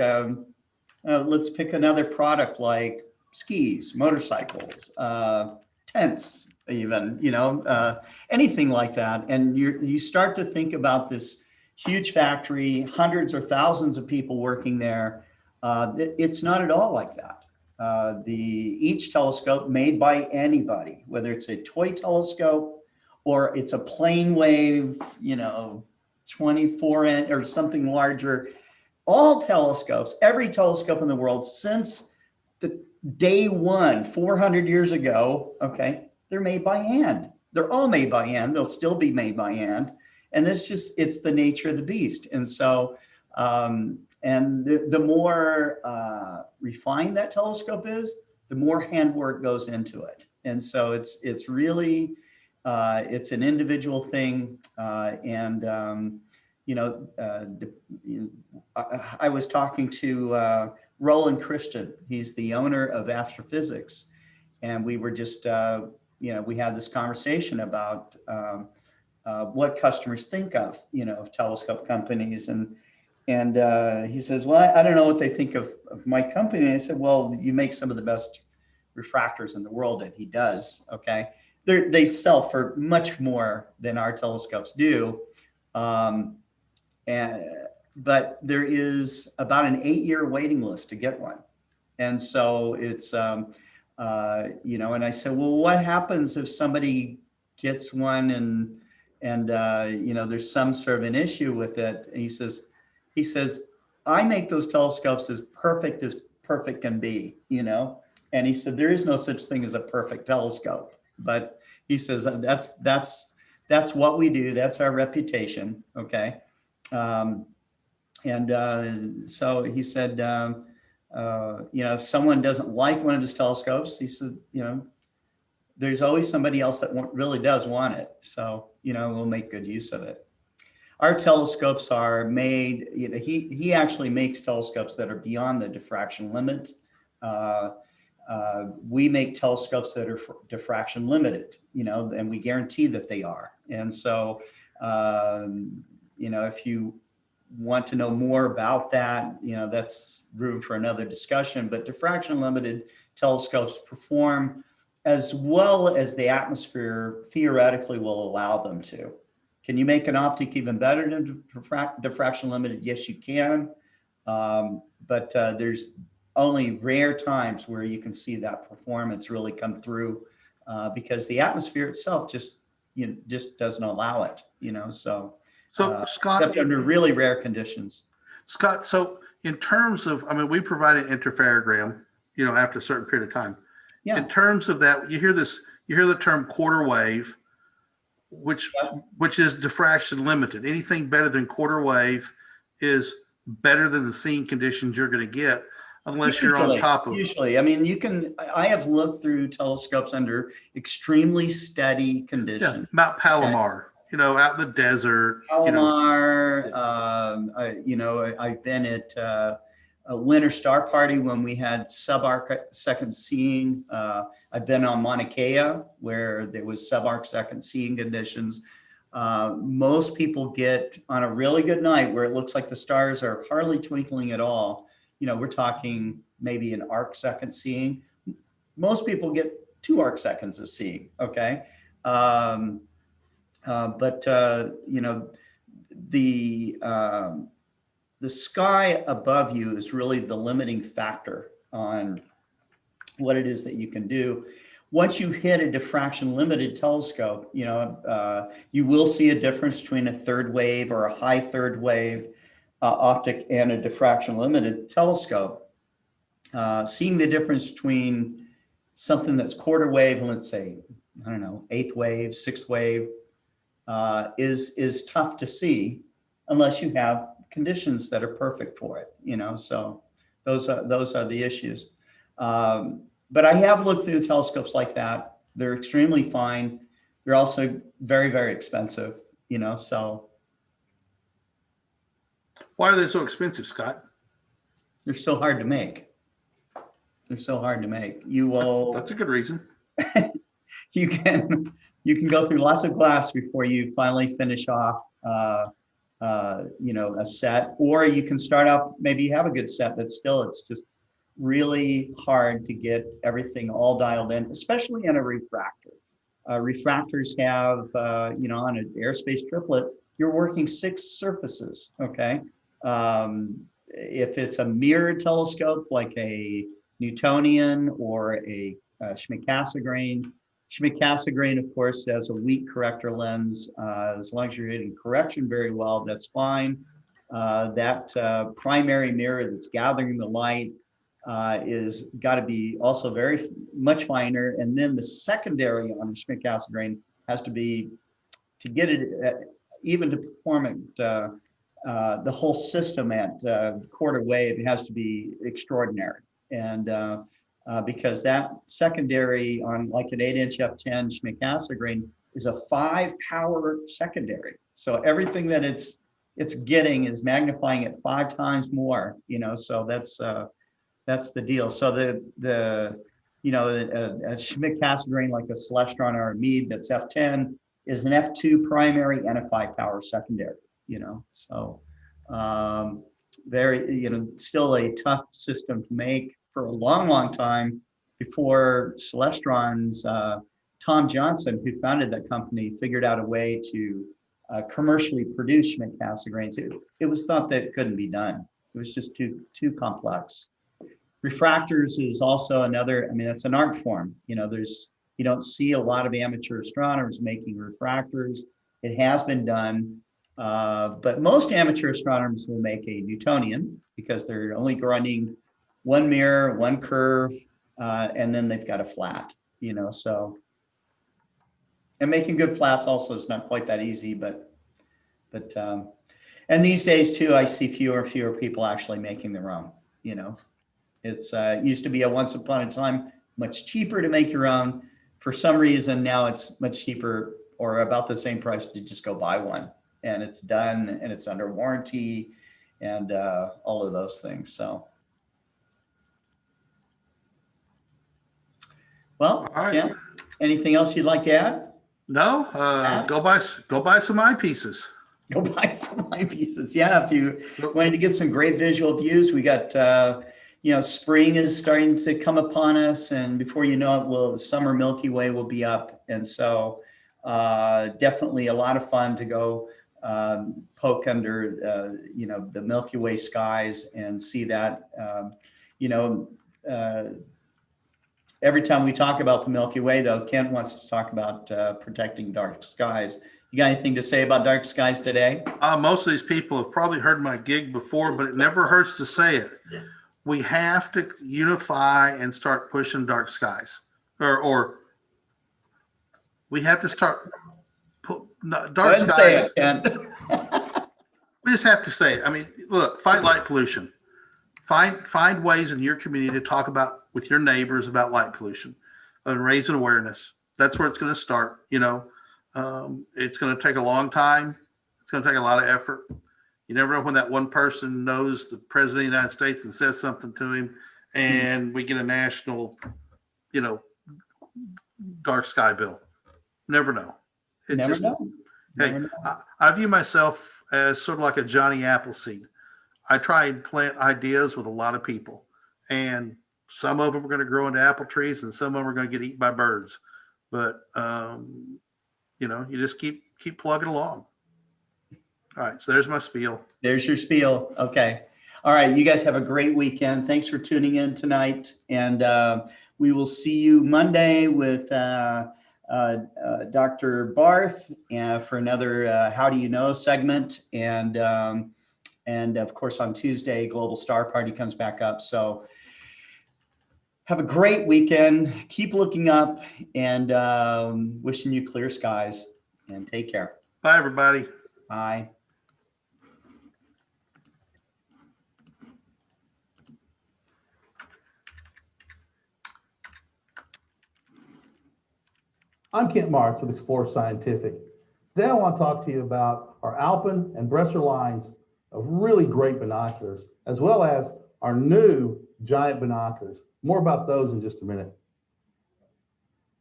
let's pick another product like skis, motorcycles, tents, even, you know, anything like that. And you start to think about this huge factory, hundreds or thousands of people working there. It's not at all like that. Each telescope made by anybody, whether it's a toy telescope or it's a plane wave, you know, 24-inch or something larger, all telescopes, every telescope in the world since the day one, 400 years ago, okay, they're made by hand. They're all made by hand. They'll still be made by hand. And it's the nature of the beast. And so, and the more refined that telescope is, the more handwork goes into it. And so it's really, it's an individual thing. You know, I was talking to Roland Christian. He's the owner of Astrophysics. And we were just, you know, we had this conversation about what customers think of, you know, of telescope companies. And he says, well, I don't know what they think of my company. And I said, well, you make some of the best refractors in the world. And he does, okay? They sell for much more than our telescopes do. But there is about an 8-year waiting list to get one. And so it's, you know, and I said, well, what happens if somebody gets one and you know, there's some sort of an issue with it? And he says, I make those telescopes as perfect can be, you know? And he said, there is no such thing as a perfect telescope, but he says, that's what we do. That's our reputation. Okay. So he said, you know, if someone doesn't like one of his telescopes, he said, you know, there's always somebody else that really does want it. So, you know, we'll make good use of it. Our telescopes are made, you know, he actually makes telescopes that are beyond the diffraction limit. We make telescopes that are diffraction limited, you know, and we guarantee that they are. And so, you know, if you want to know more about that, you know, that's room for another discussion, but diffraction limited telescopes perform as well as the atmosphere theoretically will allow them to. Can you make an optic even better than diffraction limited? Yes, you can. But there's only rare times where you can see that performance really come through because the atmosphere itself just doesn't allow it, you know, so Scott, except under really rare conditions. Scott, so in terms of, I mean, we provide an interferogram, you know, after a certain period of time. Yeah. In terms of that, you hear the term quarter wave, which is diffraction limited. Anything better than quarter wave is better than the seeing conditions you're going to get, unless you're on top of. Usually, I mean, I have looked through telescopes under extremely steady conditions. Yeah, Mount Palomar. You know, out in the desert. Palomar, you know, I've been at a winter star party when we had sub-arc second seeing. I've been on Mauna Kea where there was sub-arc second seeing conditions. Most people get on a really good night where it looks like the stars are hardly twinkling at all. We're talking maybe an arc second seeing. Most people get 2 arc seconds of seeing. Okay. But the sky above you is really the limiting factor on what it is that you can do. Once you hit a diffraction limited telescope, you will see a difference between a third wave or a high third wave optic and a diffraction limited telescope. Seeing the difference between something that's quarter wave and, let's say, I don't know, 8th wave, 6th wave, is tough to see unless you have conditions that are perfect for it, so those are the issues. But I have looked through the telescopes like that. They're extremely fine. They're also very, very expensive, so. Why are they so expensive, Scott? They're so hard to make. You will. That's a good reason. You can go through lots of glass before you finally finish off, a set, or you can start off, maybe you have a good set, but still it's just really hard to get everything all dialed in, especially in a refractor. Refractors have, on an airspace triplet, you're working 6 surfaces, okay? If it's a mirrored telescope like a Newtonian or a Schmidt-Cassegrain, of course, has a weak corrector lens. As long as you're hitting correction very well, that's fine. That primary mirror that's gathering the light is got to be also very much finer. And then the secondary on the Schmidt-Cassegrain has to be, to get it, even to perform it, the whole system at quarter wave, it has to be extraordinary. And because that secondary on like an 8-inch f10 Schmidt-Cassegrain is a 5-power secondary. So everything that it's getting is magnifying it 5 times more, so that's the deal. So a Schmidt-Cassegrain like a Celestron or a Meade that's f10 is an f2 primary and a 5-power secondary, so very, still a tough system to make for a long, long time before Celestron's Tom Johnson, who founded that company, figured out a way to commercially produce Schmidt-Cassegrains. It was thought that it couldn't be done. It was just too complex. Refractors is also another, that's an art form. You don't see a lot of amateur astronomers making refractors. It has been done, but most amateur astronomers will make a Newtonian because they're only running 1 mirror, 1 curve, and then they've got a flat, so. And making good flats also is not quite that easy, but and these days too, I see fewer and fewer people actually making their own, It's used to be a once upon a time much cheaper to make your own. For some reason, now it's much cheaper or about the same price to just go buy one, and it's done and it's under warranty and all of those things. So, well, All right. Ken, anything else you'd like to add? No, go buy some eyepieces. Go buy some eyepieces. Yeah, if you wanted to get some great visual views, we got spring is starting to come upon us, and before you know it, the summer Milky Way will be up, and so definitely a lot of fun to go poke under the Milky Way skies and see that. Every time we talk about the Milky Way, though, Kent wants to talk about protecting dark skies. You got anything to say about dark skies today? Most of these people have probably heard my gig before, but it never hurts to say it. We have to unify and start pushing dark skies, or we have to start dark skies. We just have to say it. Look, fight light pollution. Find ways in your community to talk about with your neighbors about light pollution and raising awareness. That's where it's going to start. It's going to take a long time. It's going to take a lot of effort. You never know when that one person knows the president of the United States and says something to him, and we get a national, dark sky bill. Never know. Never know. Hey, Never know. I view myself as sort of like a Johnny Appleseed. I try and plant ideas with a lot of people, and some of them are going to grow into apple trees, and some of them are going to get eaten by birds. But you just keep plugging along. All right, so there's my spiel. There's your spiel. Okay. All right. You guys have a great weekend. Thanks for tuning in tonight. And we will see you Monday with Dr. Barth for another How Do You Know segment. And of course, on Tuesday, Global Star Party comes back up. So have a great weekend. Keep looking up, and wishing you clear skies, and take care. Bye, everybody. Bye. I'm Kent Marts with Explore Scientific. Today I want to talk to you about our Alpen and Bresser lines of really great binoculars, as well as our new giant binoculars. More about those in just a minute.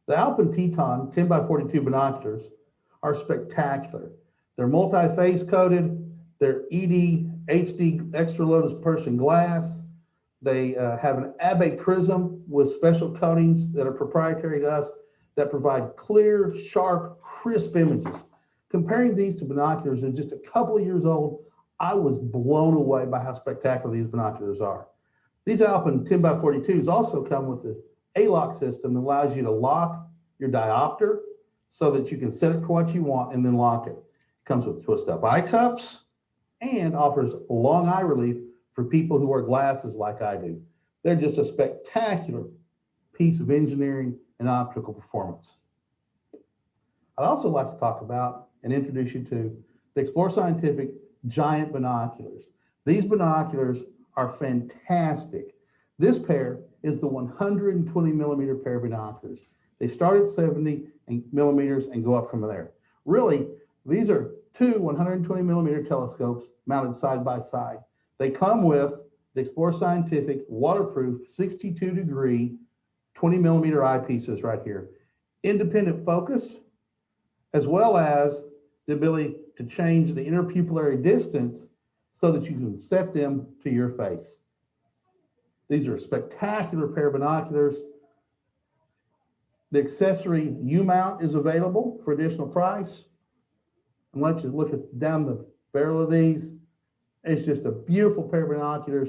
The Alpen Teton 10x42 binoculars are spectacular. They're multi-phase coated, they're ED, HD extra low dispersion glass. They have an Abe prism with special coatings that are proprietary to us that provide clear, sharp, crisp images. Comparing these to binoculars that are just a couple of years old, I was blown away by how spectacular these binoculars are. These Alpen 10x42s also come with the A-lock system that allows you to lock your diopter so that you can set it for what you want and then lock it. It comes with twist-up eye cups and offers long eye relief for people who wear glasses like I do. They're just a spectacular piece of engineering and optical performance. I'd also like to talk about and introduce you to the Explore Scientific giant binoculars. These binoculars are fantastic. This pair is the 120 millimeter pair of binoculars. They start at 70 millimeters and go up from there. Really, these are two 120 millimeter telescopes mounted side by side. They come with the Explore Scientific waterproof 62-degree 20 millimeter eyepieces right here. Independent focus, as well as the ability to change the interpupillary distance so that you can set them to your face. These are a spectacular pair of binoculars. The accessory U-mount is available for additional price. And let's just look down the barrel of these. It's just a beautiful pair of binoculars.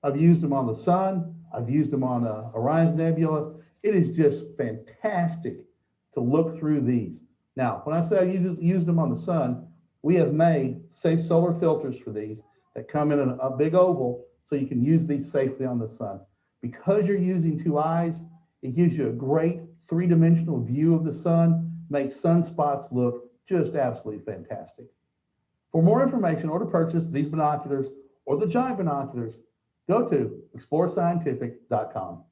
I've used them on the sun. I've used them on Orion's Nebula. It is just fantastic to look through these. Now, when I say I used them on the sun, we have made safe solar filters for these that come in a big oval so you can use these safely on the sun. Because you're using two eyes, it gives you a great three-dimensional view of the sun, makes sunspots look just absolutely fantastic. For more information or to purchase these binoculars or the giant binoculars, go to explorescientific.com.